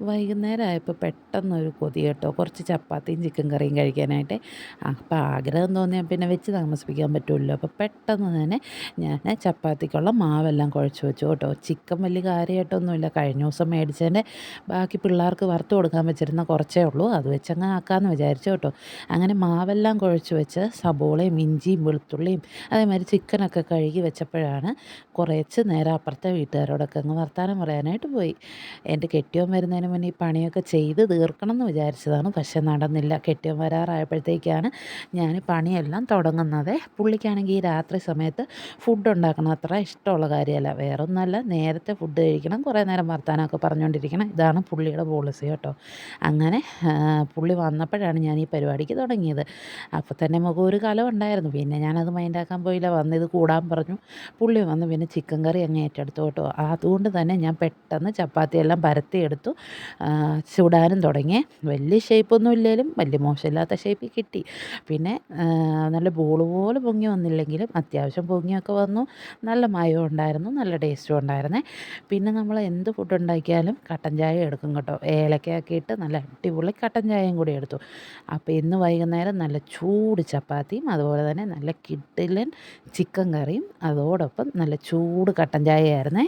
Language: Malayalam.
വൈകുന്നേരം ആയപ്പോൾ പെട്ടെന്നൊരു കൊതി കേട്ടോ. കുറച്ച് ചപ്പാത്തിയും ചിക്കൻ കറിയും കഴിക്കാനായിട്ട്. അപ്പോൾ ആഗ്രഹം തോന്നിയാൽ പിന്നെ വെച്ച് താമസിപ്പിക്കാൻ പറ്റുമല്ലോ. അപ്പോൾ പെട്ടെന്ന് തന്നെ ഞാൻ ചപ്പാത്തിക്കുള്ള മാവെല്ലാം കുഴച്ച് വെച്ചു കേട്ടോ. ചിക്കൻ വലിയ കാര്യമായിട്ടൊന്നുമില്ല. കഴിഞ്ഞ ദിവസം മേടിച്ചതിൻ്റെ ബാക്കി പിള്ളേർക്ക് വറുത്ത് കൊടുക്കാൻ വെച്ചിരുന്ന കുറച്ചേ ഉള്ളൂ. അത് വെച്ചങ്ങ് ആക്കാമെന്ന് വിചാരിച്ചു കേട്ടോ. അങ്ങനെ മാവെല്ലാം കുഴച്ച് വെച്ച് സബോളയും ഇഞ്ചിയും വെളുത്തുള്ളിയും അതേമാതിരി ചിക്കനൊക്കെ കഴുകി വെച്ചപ്പോഴാണ് കുറച്ച് നേരം അപ്പുറത്തെ വീട്ടുകാരോടൊക്കെ അങ്ങ് വർത്താനം പറയാനായിട്ട് പോയി. എൻ്റെ കെട്ടിയോൻ വരുന്നതിന് മുന്നേ ഈ പണിയൊക്കെ ചെയ്ത് തീർക്കണം എന്ന് വിചാരിച്ചതാണ്. പക്ഷെ നടന്നില്ല. കെട്ടിയോൻ വരാറായപ്പോഴത്തേക്കാണ് ഞാൻ പണിയെല്ലാം തുടങ്ങുന്നത്. പുള്ളിക്കാണെങ്കിൽ ഈ രാത്രി സമയത്ത് ഫുഡ് ഉണ്ടാക്കണം അത്ര ഇഷ്ടമുള്ള കാര്യമല്ല. വേറൊന്നുമല്ല, നേരത്തെ ഫുഡ് കഴിക്കണം, കുറേ നേരം വർത്താനമൊക്കെ പറഞ്ഞുകൊണ്ടിരിക്കണം. ഇതാണ് പുള്ളിയുടെ പോളിസി കേട്ടോ. അങ്ങനെ പുള്ളി വന്നപ്പോഴാണ് ഞാൻ ഈ പരിപാടിക്ക് തുടങ്ങിയത്. അപ്പോൾ തന്നെ മുഖം ഒരു കലം ഉണ്ടായിരുന്നു. പിന്നെ ഞാനത് മൈൻഡാക്കാൻ പോയില്ല. വന്നിത് കൂടാൻ പറഞ്ഞു. പുള്ളി വന്ന് പിന്നെ ചിക്കൻ കറി അങ്ങ് ഏറ്റെടുത്തു കേട്ടോ. അതുകൊണ്ട് തന്നെ ഞാൻ പെട്ടെന്ന് ചപ്പാത്തിയെല്ലാം പരത്തിയെടുത്തു. ചുടാനും തുടങ്ങി. വലിയ ഷേപ്പൊന്നും ഇല്ലെങ്കിലും വലിയ മോശമില്ലാത്ത ഷേപ്പിൽ കിട്ടി. പിന്നെ നല്ല ബോൾ പോലെ പൊങ്ങി വന്നില്ലെങ്കിലും അത്യാവശ്യം പൊങ്ങിയൊക്കെ വന്നു. നല്ല മയവും ഉണ്ടായിരുന്നു, നല്ല ടേസ്റ്റും ഉണ്ടായിരുന്നേ. പിന്നെ നമ്മൾ എന്ത് ഫുഡ് ഉണ്ടാക്കിയാലും കട്ടൻ ചായ എടുക്കും കേട്ടോ. ഏലക്കയൊക്കെ ഇട്ട് നല്ല അടിപൊളി കട്ടൻ ചായയും കൂടി എടുത്തു. അപ്പോൾ ഇന്ന് വൈകുന്നേരം നല്ല ചൂട് ചപ്പാത്തിയും അതുപോലെ തന്നെ നല്ല കിടിലൻ ചിക്കൻ കറിയും അതോടൊപ്പം നല്ല ചൂട് കട്ടൻ ചായയായിരുന്നേ.